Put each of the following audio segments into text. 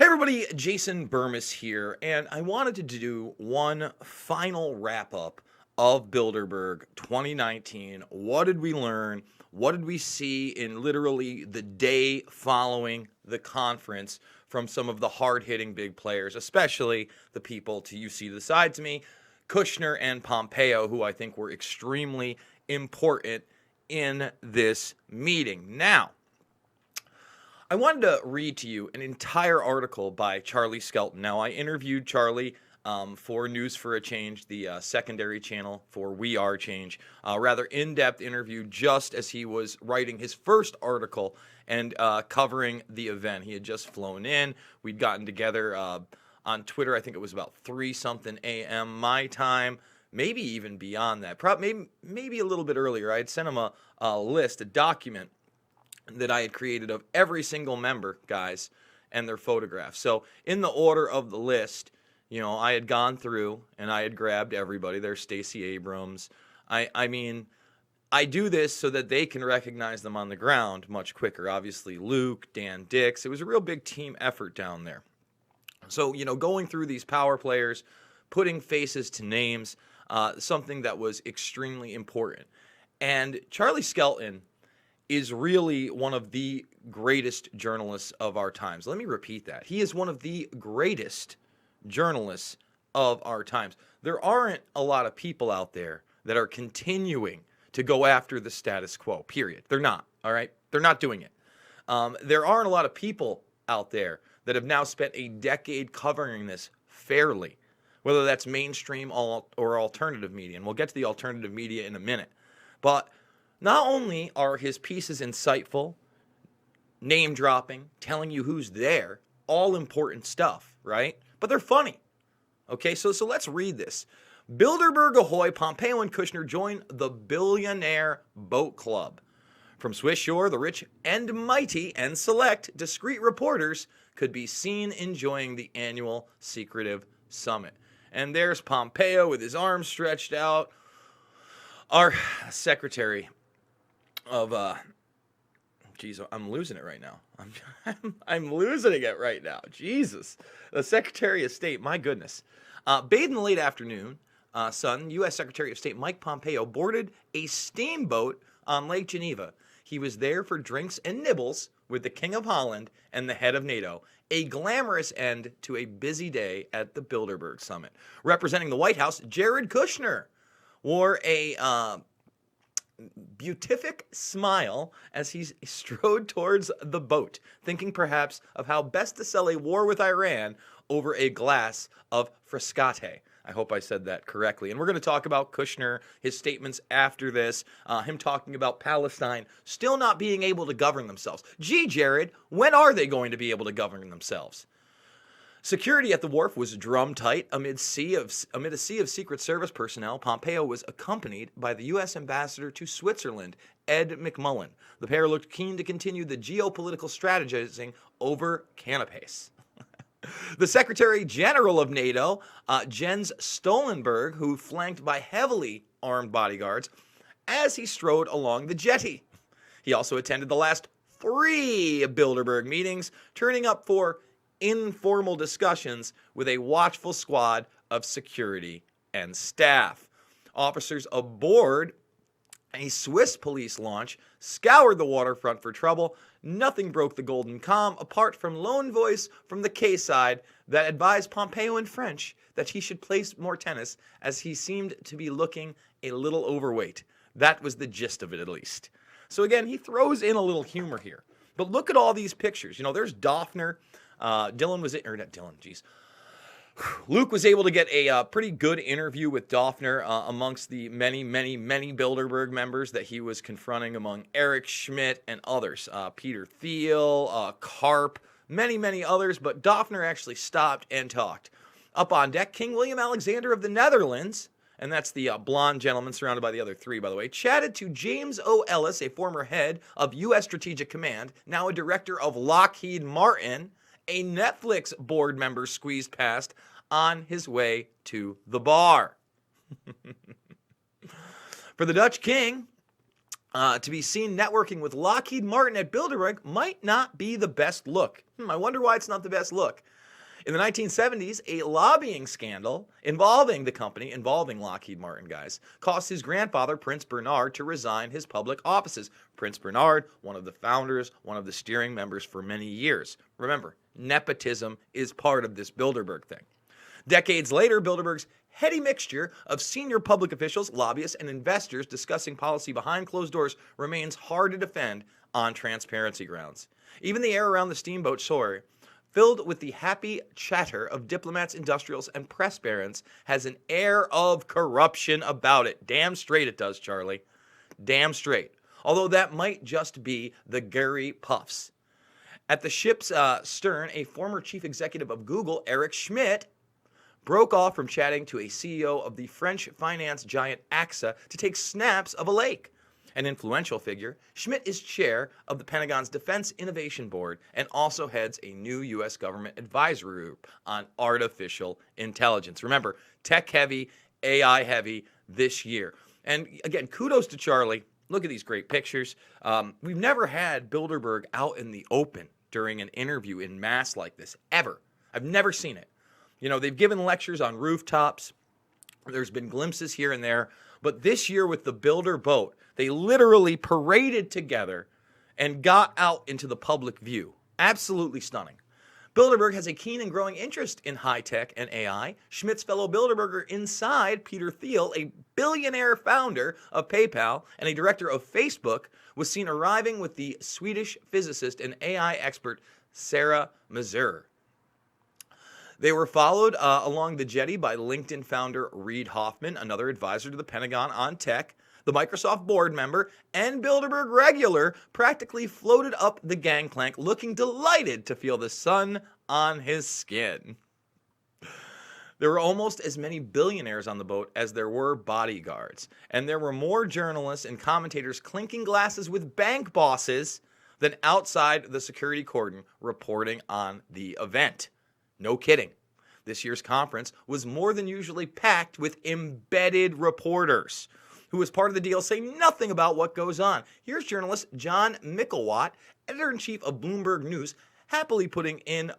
Hey everybody, Jason Burmis here, and I wanted to do one final wrap up of Bilderberg 2019. What did we learn? What did we see in literally the day following the conference from some of the hard-hitting big players, especially the people you see to the side to me, Kushner and Pompeo, who I think were extremely important in this meeting. Now, I wanted to read to you an entire article by Charlie Skelton. Now, I interviewed Charlie for News for a Change, the secondary channel for We Are Change. Rather in-depth interview just as he was writing his first article and covering the event. He had just flown in. We'd gotten together on Twitter. I think it was about 3-something a.m. my time, maybe even beyond that. Maybe a little bit earlier. I had sent him a list, a document that I had created of every single member, guys, and their photographs. So in the order of the list, I had gone through and I had grabbed everybody. There's Stacey Abrams. I mean, I do this so that they can recognize them on the ground much quicker. Obviously, Luke, Dan Dix. It was a real big team effort down there. So, going through these power players, putting faces to names, something that was extremely important. And Charlie Skelton is really one of the greatest journalists of our times. Let me repeat that. He is one of the greatest journalists of our times. There aren't a lot of people out there that are continuing to go after the status quo, period. They're not, all right? They're not doing it. There aren't a lot of people out there that have now spent a decade covering this fairly, whether that's mainstream or alternative media. And we'll get to the alternative media in a minute. But not only are his pieces insightful, name-dropping, telling you who's there, all important stuff, right? But they're funny. Okay, so let's read this. Bilderberg ahoy, Pompeo and Kushner join the Billionaire Boat Club. From Swiss shore, the rich and mighty and select discreet reporters could be seen enjoying the annual secretive summit. And there's Pompeo with his arms stretched out. Our secretary of I'm losing it right now. I'm losing it right now. Jesus, the Secretary of State. My goodness. Bathed in the late afternoon, U.S. Secretary of State Mike Pompeo boarded a steamboat on Lake Geneva. He was there for drinks and nibbles with the King of Holland and the head of NATO. A glamorous end to a busy day at the Bilderberg Summit. Representing the White House, Jared Kushner wore a beatific smile as he strode towards the boat, thinking perhaps of how best to sell a war with Iran over a glass of Frascati. I hope I said that correctly. And we're going to talk about Kushner, his statements after this, him talking about Palestine still not being able to govern themselves. Gee, Jared, when are they going to be able to govern themselves? Security at the wharf was drum tight amid a sea of Secret Service personnel. Pompeo was accompanied by the U.S. ambassador to Switzerland, Ed McMullen. The pair looked keen to continue the geopolitical strategizing over canapes. The Secretary General of NATO, Jens Stoltenberg, who flanked by heavily armed bodyguards as he strode along the jetty. He also attended the last 3 Bilderberg meetings, turning up for informal discussions with a watchful squad of security and staff. Officers aboard a Swiss police launch scoured the waterfront for trouble. Nothing broke the golden calm apart from lone voice from the quayside that advised Pompeo in French that he should play more tennis as he seemed to be looking a little overweight. That was the gist of it, at least. So again, he throws in a little humor here. But look at all these pictures. There's Doffner. Luke was able to get a pretty good interview with Doffner amongst the many, many, many Bilderberg members that he was confronting, among Eric Schmidt and others. Peter Thiel, Karp, many, many others, but Doffner actually stopped and talked. Up on deck, King William Alexander of the Netherlands, and that's the blonde gentleman surrounded by the other 3, by the way, chatted to James O. Ellis, a former head of U.S. Strategic Command, now a director of Lockheed Martin. A Netflix board member squeezed past on his way to the bar. For the Dutch king, to be seen networking with Lockheed Martin at Bilderberg might not be the best look. I wonder why it's not the best look. In the 1970s, a lobbying scandal involving the company, involving Lockheed Martin, guys, caused his grandfather, Prince Bernard, to resign his public offices. Prince Bernard, one of the founders, one of the steering members for many years. Remember, nepotism is part of this Bilderberg thing. Decades later, Bilderberg's heady mixture of senior public officials, lobbyists, and investors discussing policy behind closed doors remains hard to defend on transparency grounds. Even the air around the steamboat soar, filled with the happy chatter of diplomats, industrials, and press barons, has an air of corruption about it. Damn straight it does, Charlie. Damn straight. Although that might just be the Gary Puffs. At the ship's stern, a former chief executive of Google, Eric Schmidt, broke off from chatting to a CEO of the French finance giant AXA to take snaps of a lake. An influential figure, Schmidt is chair of the Pentagon's Defense Innovation Board and also heads a new U.S. government advisory group on artificial intelligence. Remember, tech-heavy, AI-heavy this year. And again, kudos to Charlie. Look at these great pictures. We've never had Bilderberg out in the open during an interview in mass like this, ever. I've never seen it. You know, they've given lectures on rooftops. There's been glimpses here and there. But this year with the Bilder boat, they literally paraded together and got out into the public view. Absolutely stunning. Bilderberg has a keen and growing interest in high tech and AI. Schmidt's fellow Bilderberger inside, Peter Thiel, a billionaire founder of PayPal and a director of Facebook, was seen arriving with the Swedish physicist and AI expert Sarah Mazur. They were followed along the jetty by LinkedIn founder Reid Hoffman, another advisor to the Pentagon on tech. The Microsoft board member and Bilderberg regular practically floated up the gangplank, looking delighted to feel the sun on his skin. There were almost as many billionaires on the boat as there were bodyguards, and there were more journalists and commentators clinking glasses with bank bosses than outside the security cordon reporting on the event. No kidding. This year's conference was more than usually packed with embedded reporters who, as part of the deal, say nothing about what goes on. Here's journalist John Mickelwatt, editor-in-chief of Bloomberg News, happily putting it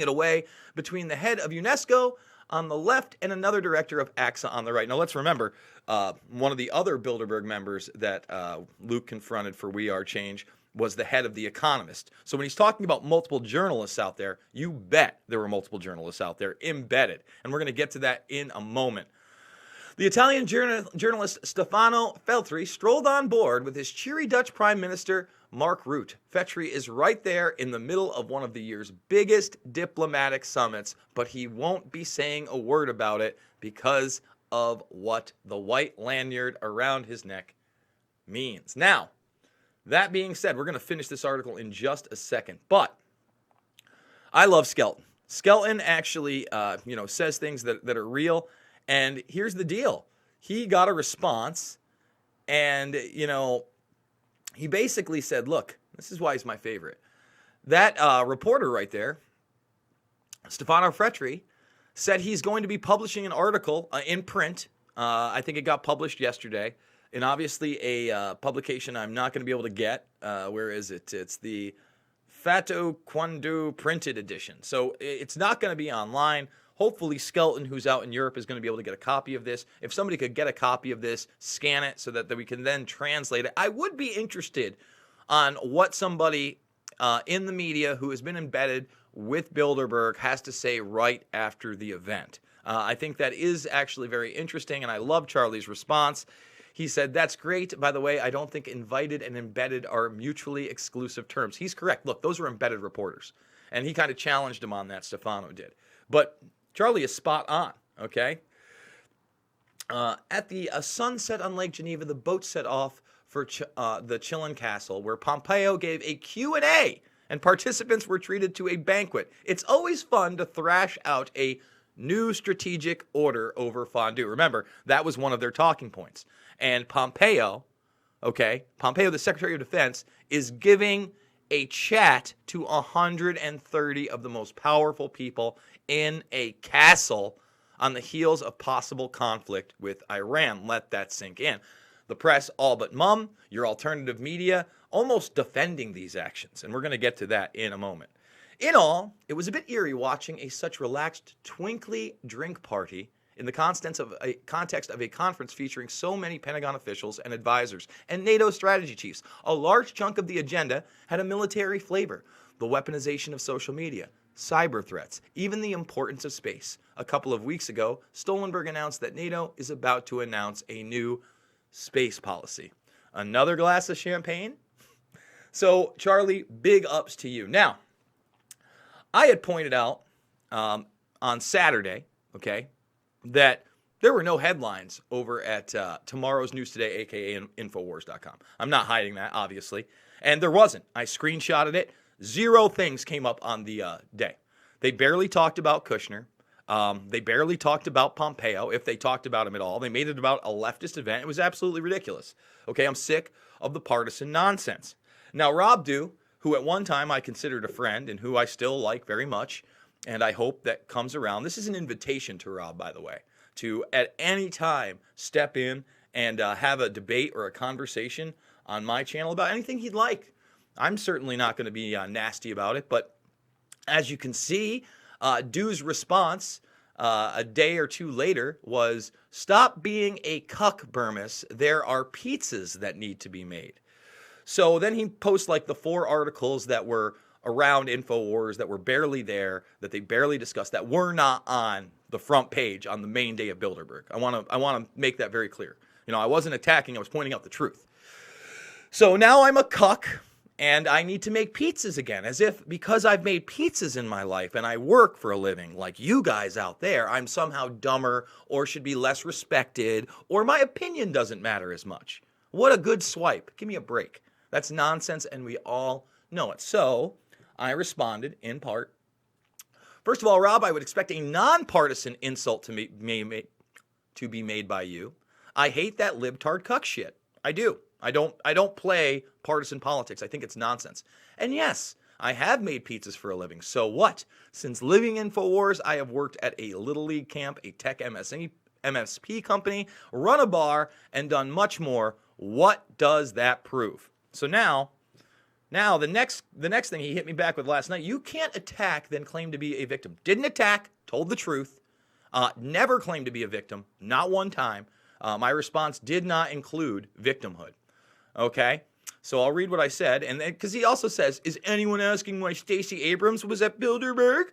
away between the head of UNESCO on the left and another director of AXA on the right. Now, let's remember, one of the other Bilderberg members that Luke confronted for We Are Change was the head of The Economist. So when he's talking about multiple journalists out there, you bet there were multiple journalists out there embedded. And we're going to get to that in a moment. The Italian journalist Stefano Feltri strolled on board with his cheery Dutch Prime Minister Mark Rutte. Feltri is right there in the middle of one of the year's biggest diplomatic summits, but he won't be saying a word about it because of what the white lanyard around his neck means. Now, that being said, we're going to finish this article in just a second, but I love Skelton. Skelton actually, says things that are real. And here's the deal. He got a response, and, he basically said, look, this is why he's my favorite. That reporter right there, Stefano Feltri, said he's going to be publishing an article in print. I think it got published yesterday. And obviously a publication I'm not going to be able to get. Where is it? It's the Fato Quando printed edition. So it's not going to be online. Hopefully Skelton, who's out in Europe, is going to be able to get a copy of this. If somebody could get a copy of this, scan it so that we can then translate it. I would be interested on what somebody in the media who has been embedded with Bilderberg has to say right after the event. I think that is actually very interesting, and I love Charlie's response. He said, that's great. By the way, I don't think invited and embedded are mutually exclusive terms. He's correct. Look, those were embedded reporters. And he kind of challenged him on that, Stefano did. But Charlie is spot on, okay? At the sunset on Lake Geneva, the boat set off for the Chilean castle, where Pompeo gave a Q&A, and participants were treated to a banquet. It's always fun to thrash out a new strategic order over fondue. Remember, that was one of their talking points. And Pompeo, the Secretary of Defense, is giving a chat to 130 of the most powerful people in a castle on the heels of possible conflict with Iran. Let that sink in. The press, all but mum, your alternative media, almost defending these actions. And we're going to get to that in a moment. In all, it was a bit eerie watching such relaxed, twinkly drink party in the context of a conference featuring so many Pentagon officials and advisors and NATO strategy chiefs. A large chunk of the agenda had a military flavor, the weaponization of social media, cyber threats, even the importance of space. A couple of weeks ago, Stoltenberg announced that NATO is about to announce a new space policy. Another glass of champagne? So, Charlie, big ups to you. Now, I had pointed out on Saturday, okay, that there were no headlines over at Tomorrow's News Today, aka Infowars.com. I'm not hiding that, obviously. And there wasn't. I screenshotted it. 0 things came up on the day. They barely talked about Kushner. They barely talked about Pompeo, if they talked about him at all. They made it about a leftist event. It was absolutely ridiculous. Okay, I'm sick of the partisan nonsense. Now, Rob Dew, who at one time I considered a friend and who I still like very much, and I hope that comes around. This is an invitation to Rob, by the way, to at any time step in and have a debate or a conversation on my channel about anything he'd like. I'm certainly not going to be nasty about it, but as you can see, Dew's response a day or two later was, "Stop being a cuck, Burmis. There are pizzas that need to be made." So then he posts like the 4 articles that were around InfoWars that were barely there, that they barely discussed, that were not on the front page on the main day of Bilderberg. I want to make that very clear. You know, I wasn't attacking, I was pointing out the truth. So now I'm a cuck and I need to make pizzas again, as if because I've made pizzas in my life and I work for a living like you guys out there, I'm somehow dumber or should be less respected or my opinion doesn't matter as much. What a good swipe. Give me a break. That's nonsense and we all know it. So I responded in part. First of all, Rob, I would expect a nonpartisan insult to be made by you. I hate that libtard cuck shit. I do. I don't play partisan politics. I think it's nonsense. And yes, I have made pizzas for a living. So what? Since living InfoWars, I have worked at a Little League camp, a tech MSP company, run a bar, and done much more. What does that prove? So now the next thing he hit me back with last night, you can't attack, then claim to be a victim. Didn't attack, told the truth, never claimed to be a victim, not one time. My response did not include victimhood. Okay? So I'll read what I said, and because he also says, is anyone asking why Stacey Abrams was at Bilderberg?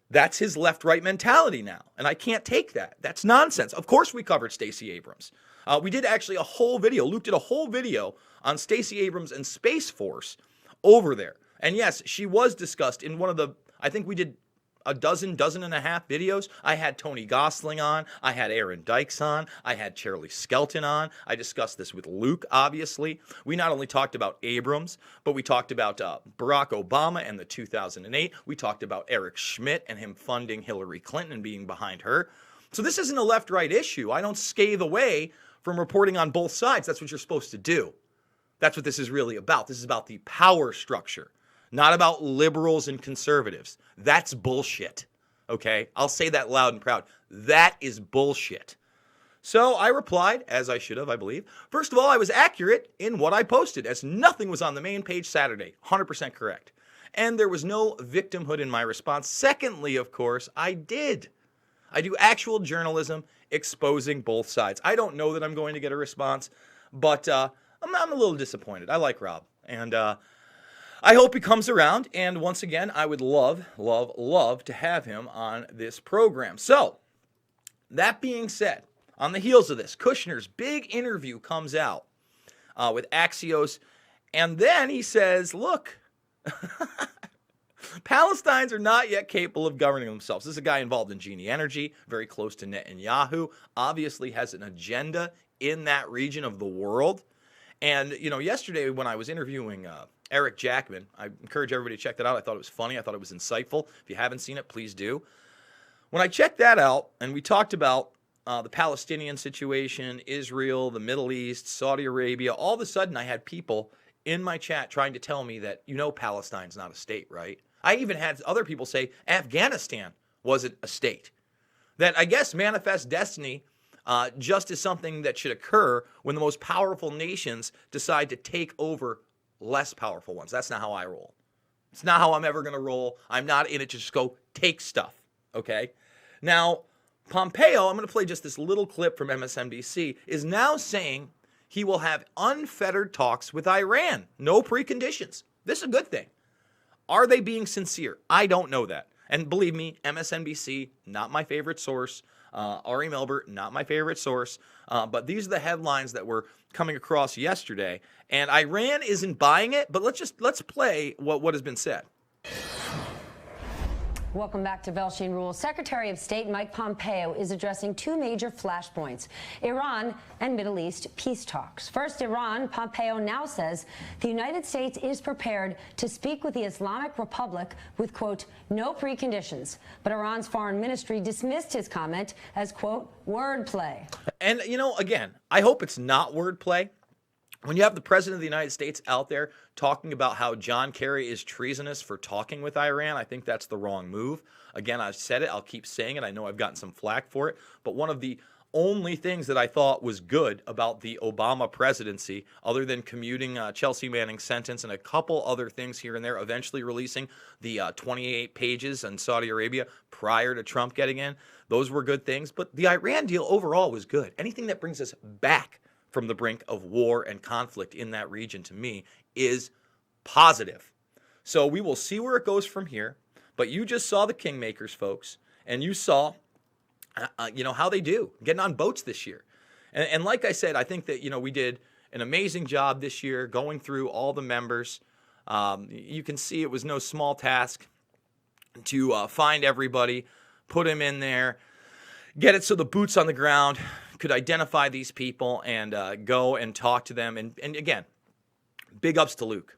That's his left-right mentality now, and I can't take that. That's nonsense. Of course we covered Stacey Abrams. We did actually a whole video. Luke did a whole video on Stacey Abrams and Space Force over there. And yes, she was discussed in one of the, I think we did a dozen and a half videos. I had Tony Gosling on. I had Aaron Dykes on. I had Charlie Skelton on. I discussed this with Luke, obviously. We not only talked about Abrams, but we talked about Barack Obama and the 2008. We talked about Eric Schmidt and him funding Hillary Clinton and being behind her. So this isn't a left-right issue. I don't scathe away from reporting on both sides. That's what you're supposed to do. That's what this is really about. This is about the power structure, not about liberals and conservatives. That's bullshit, okay? I'll say that loud and proud. That is bullshit. So I replied, as I should have, I believe. First of all, I was accurate in what I posted, as nothing was on the main page Saturday. 100% correct. And there was no victimhood in my response. Secondly, of course, I do actual journalism exposing both sides. I don't know that I'm going to get a response, but I'm a little disappointed. I like Rob, and I hope he comes around, and once again, I would love to have him on this program. So, that being said, on the heels of this, Kushner's big interview comes out with Axios, and then he says, look, Palestinians are not yet capable of governing themselves. This is a guy involved in Genie Energy, very close to Netanyahu, obviously has an agenda in that region of the world. And, you know, yesterday when I was interviewing Eric Jackman, I encourage everybody to check that out. I thought it was funny. I thought it was insightful. If you haven't seen it, please do. When I checked that out and we talked about the Palestinian situation, Israel, the Middle East, Saudi Arabia, all of a sudden I had people in my chat trying to tell me that, you know, Palestine's not a state, right? I even had other people say Afghanistan wasn't a state. That I guess Manifest Destiny just as something that should occur when the most powerful nations decide to take over less powerful ones. That's not how I roll. It's not how I'm ever going to roll. I'm not in it to just go take stuff, okay? Now, Pompeo, I'm going to play just this little clip from MSNBC, is now saying he will have unfettered talks with Iran. No preconditions. This is a good thing. Are they being sincere? I don't know that. And believe me, MSNBC, not my favorite source. Ari Melber, not my favorite source. But these are the headlines that were coming across yesterday. And Iran isn't buying it, but let's play what has been said. Welcome back to Velshine Rules. Secretary of State Mike Pompeo is addressing two major flashpoints, Iran and Middle East peace talks. First, Iran. Pompeo now says the United States is prepared to speak with the Islamic Republic with, quote, no preconditions. But Iran's foreign ministry dismissed his comment as, quote, wordplay. And, again, I hope it's not wordplay. When you have the president of the United States out there talking about how John Kerry is treasonous for talking with Iran, I think that's the wrong move. Again, I've said it. I'll keep saying it. I know I've gotten some flack for it. But one of the only things that I thought was good about the Obama presidency, other than commuting Chelsea Manning's sentence and a couple other things here and there, eventually releasing the 28 pages in Saudi Arabia prior to Trump getting in, those were good things. But the Iran deal overall was good. Anything that brings us back from the brink of war and conflict in that region, to me, is positive. So we will see where it goes from here. But you just saw the Kingmakers, folks, and you saw, how they do, getting on boats this year. And like I said, I think that, we did an amazing job this year going through all the members. You can see it was no small task to find everybody, put them in there, get it so the boots on the ground could identify these people and go and talk to them. And again, big ups to Luke.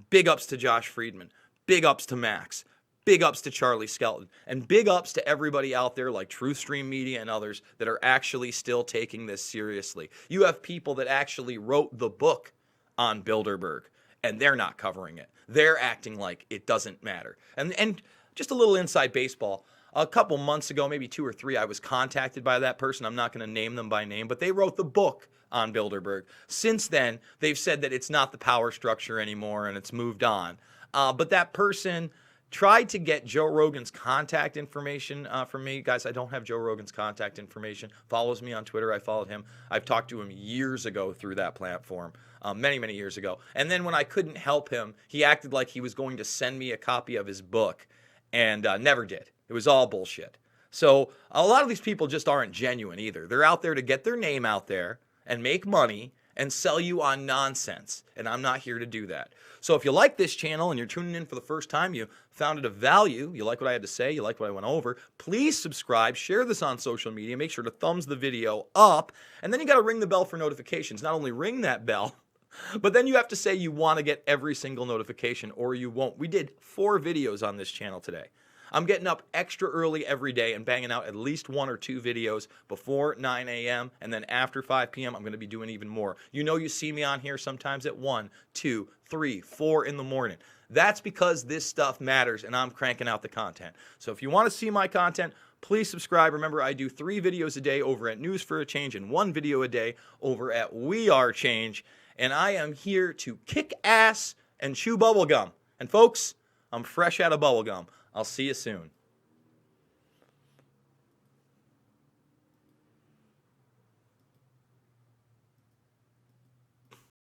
Big ups to Josh Friedman. Big ups to Max. Big ups to Charlie Skelton. And big ups to everybody out there like TruthStream Media and others that are actually still taking this seriously. You have people that actually wrote the book on Bilderberg, and they're not covering it. They're acting like it doesn't matter. And just a little inside baseball. A couple months ago, maybe 2 or 3, I was contacted by that person. I'm not going to name them by name, but they wrote the book on Bilderberg. Since then, they've said that it's not the power structure anymore and it's moved on. But that person tried to get Joe Rogan's contact information from me. Guys, I don't have Joe Rogan's contact information. Follows me on Twitter. I followed him. I've talked to him years ago through that platform, many, many years ago. And then when I couldn't help him, he acted like he was going to send me a copy of his book and never did. It was all bullshit. So a lot of these people just aren't genuine either. They're out there to get their name out there and make money and sell you on nonsense. And I'm not here to do that. So if you like this channel and you're tuning in for the first time, you found it of value, you like what I had to say, you like what I went over, please subscribe, share this on social media, make sure to thumbs the video up, and then you got to ring the bell for notifications. Not only ring that bell, but then you have to say you want to get every single notification or you won't. We did 4 videos on this channel today. I'm getting up extra early every day and banging out at least 1 or 2 videos before 9 a.m. and then after 5 p.m. I'm going to be doing even more. You see me on here sometimes at 1, 2, 3, 4 in the morning. That's because this stuff matters and I'm cranking out the content. So if you want to see my content, please subscribe. Remember, I do 3 videos a day over at News for a Change and 1 video a day over at We Are Change. And I am here to kick ass and chew bubblegum. And folks, I'm fresh out of bubblegum. I'll see you soon.